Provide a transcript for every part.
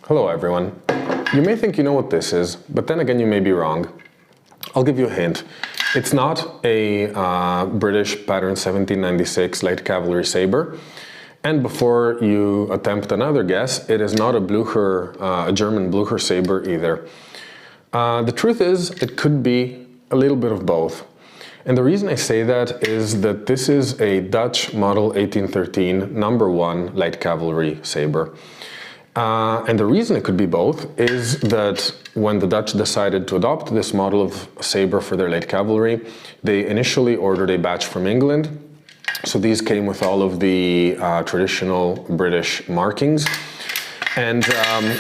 Hello everyone. You may think you know what this is, but then again you may be wrong. I'll give you a hint. It's not a British Pattern 1796 Light Cavalry Sabre. And before you attempt another guess, it is not a German Blücher Sabre either. The truth is, it could be a little bit of both. And the reason I say that is that this is a Dutch Model 1813 #1 Light Cavalry Sabre. And the reason it could be both is that when the Dutch decided to adopt this model of sabre for their light cavalry, they initially ordered a batch from England. So these came with all of the traditional British markings. And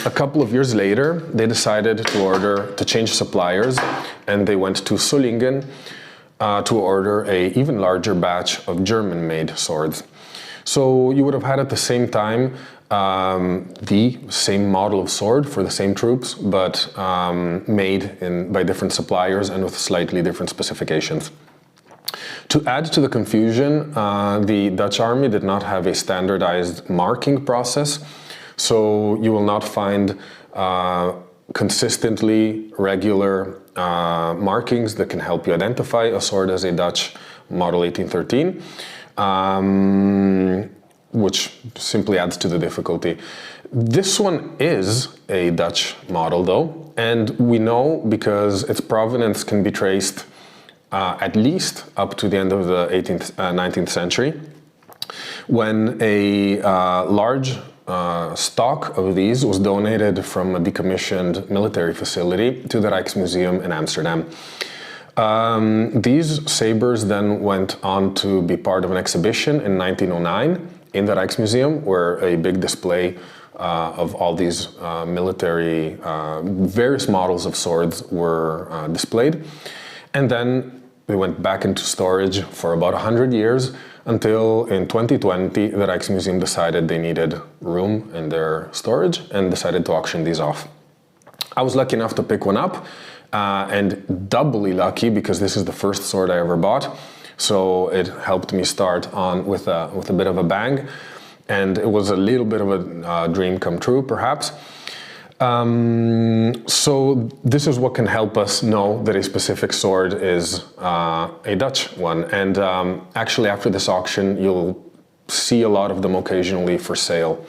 a couple of years later, they decided to change suppliers, and they went to Solingen to order an even larger batch of German-made swords. So you would have had at the same time the same model of sword for the same troops, but made by different suppliers and with slightly different specifications. To add to the confusion, the Dutch army did not have a standardized marking process, so you will not find consistently regular markings that can help you identify a sword as a Dutch Model 1813. Which simply adds to the difficulty. This one is a Dutch model though, and we know because its provenance can be traced at least up to the end of the 19th century, when a large stock of these was donated from a decommissioned military facility to the Rijksmuseum in Amsterdam. These sabres then went on to be part of an exhibition in 1909 in the Rijksmuseum, where a big display of all these military, various models of swords were displayed. And then they went back into storage for about 100 years until in 2020 the Rijksmuseum decided they needed room in their storage and decided to auction these off. I was lucky enough to pick one up, and doubly lucky because this is the first sword I ever bought. So it helped me start on with a bit of a bang, and it was a little bit of a dream come true, perhaps. So this is what can help us know that a specific sword is a Dutch one. And actually, after this auction, you'll see a lot of them occasionally for sale.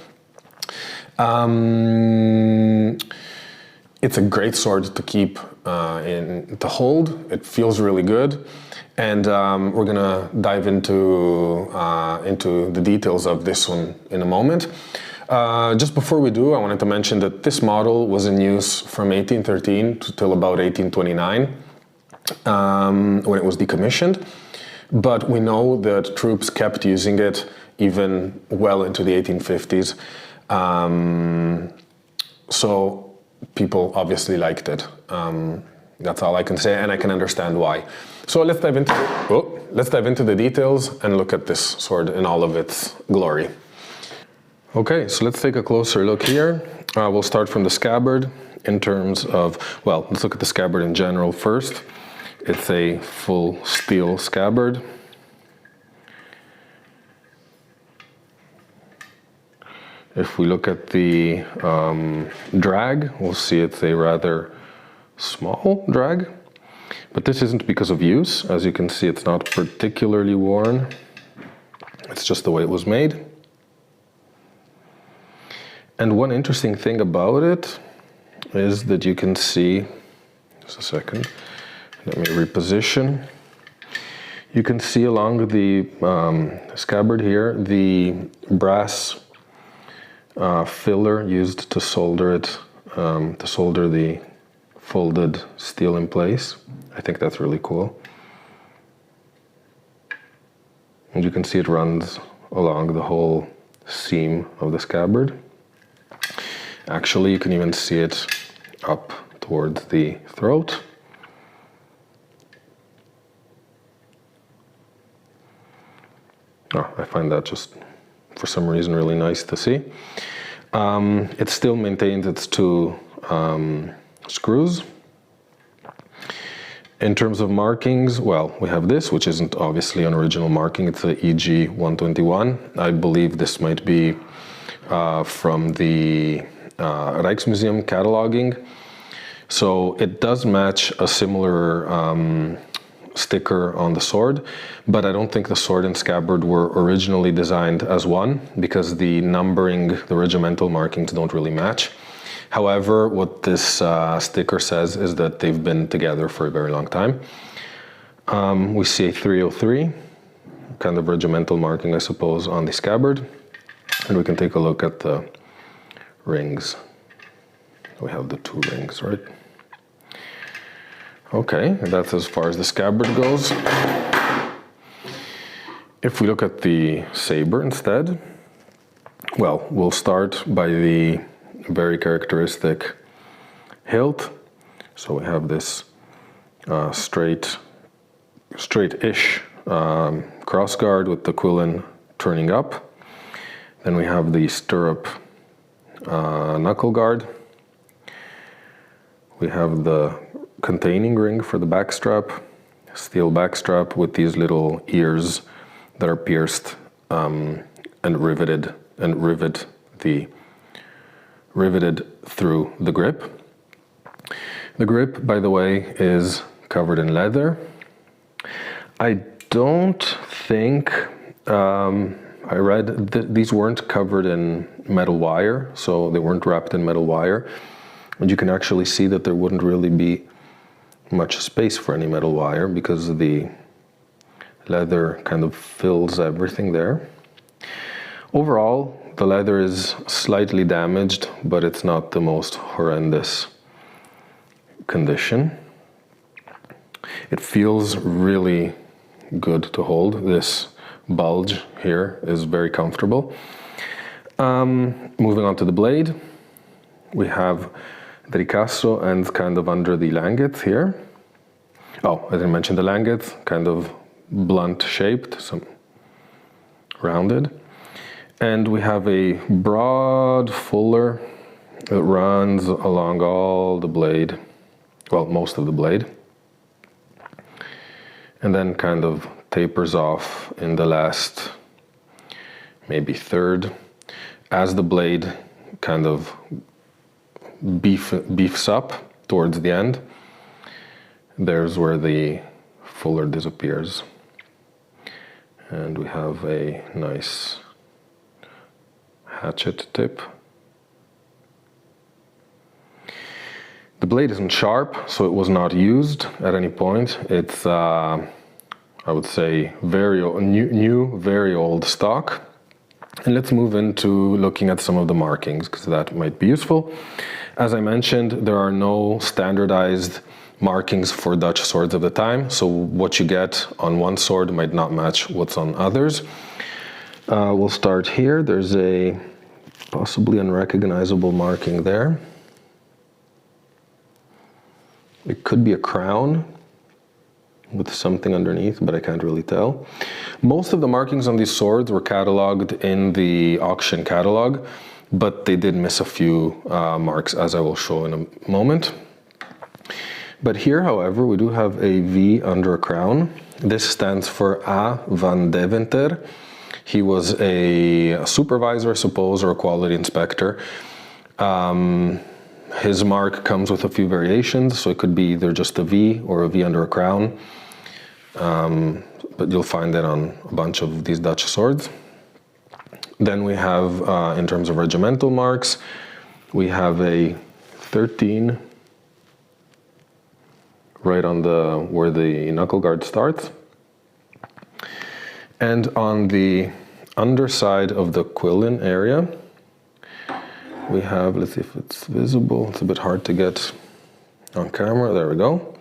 It's a great sword to keep to hold. It feels really good. And we're gonna dive into the details of this one in a moment. Just before we do, I wanted to mention that this model was in use from 1813 till about 1829, when it was decommissioned. But we know that troops kept using it even well into the 1850s. So people obviously liked it. That's all I can say, and I can understand why. So let's dive into the details and look at this sword in all of its glory. Okay, so let's take a closer look here. We'll start from the scabbard in terms of, well, let's look at the scabbard in general first. It's a full steel scabbard. If we look at the drag, we'll see it's a rather small drag, but this isn't because of use. As you can see, it's not particularly worn. It's just the way it was made. And one interesting thing about it is that you can see, just a second, let me reposition. You can see along the scabbard here, the brass filler used to solder it, to solder the folded steel in place. I think that's really cool. And you can see it runs along the whole seam of the scabbard. Actually, you can even see it up towards the throat. Oh, I find that just, for some reason, really nice to see. It still maintains its two screws. In terms of markings, well, we have this, which isn't obviously an original marking. It's a EG 121. I believe this might be from the Rijksmuseum cataloging. So it does match a similar sticker on the sword, but I don't think the sword and scabbard were originally designed as one because the numbering, the regimental markings don't really match. However, what this sticker says is that they've been together for a very long time. We see a 303, kind of regimental marking, I suppose, on the scabbard. And we can take a look at the rings. We have the 2 rings, right? Okay, that's as far as the scabbard goes. If we look at the sabre instead, well, we'll start by the very characteristic hilt. So we have this straight-ish crossguard with the quillin turning up. Then we have the stirrup knuckle guard. We have the containing ring for the backstrap, steel backstrap with these little ears that are pierced and riveted through the grip. The grip, by the way, is covered in leather. I don't think I read that these weren't covered in metal wire, so they weren't wrapped in metal wire. And you can actually see that there wouldn't really be much space for any metal wire because the leather kind of fills everything there. Overall, the leather is slightly damaged, but it's not the most horrendous condition. It feels really good to hold. This bulge here is very comfortable. Moving on to the blade, we have the ricasso and kind of under the langet here. Oh, I didn't mention the langet, kind of blunt shaped, some rounded. And we have a broad fuller that runs along all the blade, well, most of the blade, and then kind of tapers off in the last maybe third as the blade kind of beefs up towards the end. There's where the fuller disappears. And we have a nice hatchet tip. The blade isn't sharp, so it was not used at any point. It's, I would say, very new, very old stock. And let's move into looking at some of the markings, because that might be useful. As I mentioned, there are no standardized markings for Dutch swords of the time, so what you get on one sword might not match what's on others. We'll start here. There's a possibly unrecognizable marking there. It could be a crown with something underneath, but I can't really tell. Most of the markings on these swords were cataloged in the auction catalog, but they did miss a few marks, as I will show in a moment. But here, however, we do have a V under a crown. This stands for A. van Deventer. He was a supervisor, I suppose, or a quality inspector. His mark comes with a few variations, so it could be either just a V or a V under a crown. But you'll find that on a bunch of these Dutch swords. Then we have, in terms of regimental marks, we have a 13 right on the where the knuckle guard starts. And on the underside of the quillin area, we have, let's see if it's visible, it's a bit hard to get on camera, there we go.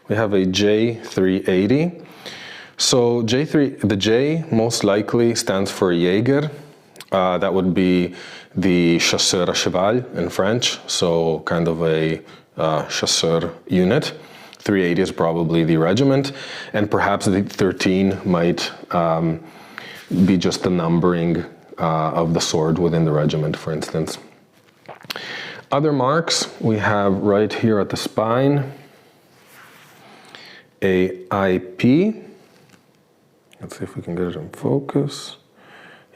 We have a J380. So the J most likely stands for Jäger. That would be the chasseur à cheval in French, so kind of a chasseur unit. 380 is probably the regiment, and perhaps the 13 might be just the numbering of the sword within the regiment, for instance. Other marks we have right here at the spine, a IP. Let's see if we can get it in focus.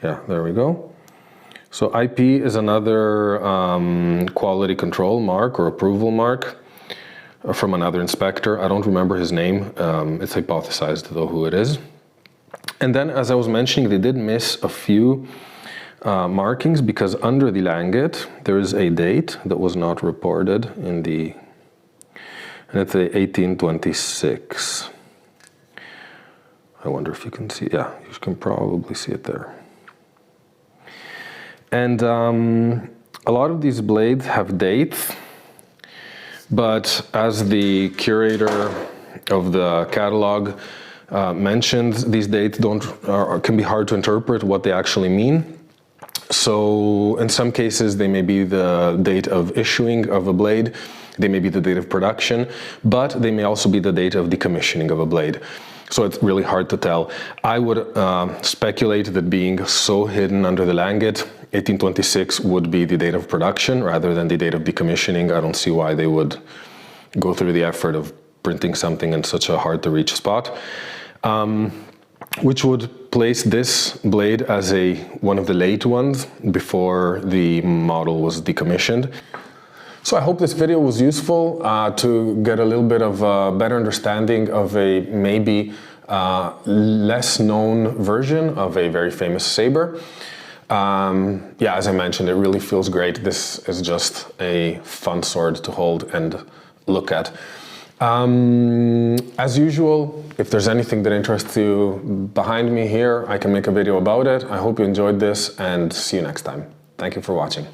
Yeah, there we go. So IP is another quality control mark or approval mark from another inspector. I don't remember his name. It's hypothesized though who it is. And then, as I was mentioning, they did miss a few markings because under the langet there is a date that was not reported in the, and it's a 1826. I wonder if you can see, yeah, you can probably see it there. And a lot of these blades have dates, but as the curator of the catalog mentioned, these dates can be hard to interpret what they actually mean. So in some cases they may be the date of issuing of a blade, they may be the date of production, but they may also be the date of decommissioning of a blade. So it's really hard to tell. I would speculate that being so hidden under the langet, 1826 would be the date of production rather than the date of decommissioning. I don't see why they would go through the effort of printing something in such a hard to reach spot. Which would place this blade as one of the late ones before the model was decommissioned. So I hope this video was useful to get a little bit of a better understanding of a maybe less known version of a very famous sabre. Yeah, as I mentioned, it really feels great. This is just a fun sword to hold and look at. As usual, if there's anything that interests you behind me here, I can make a video about it. I hope you enjoyed this and see you next time. Thank you for watching.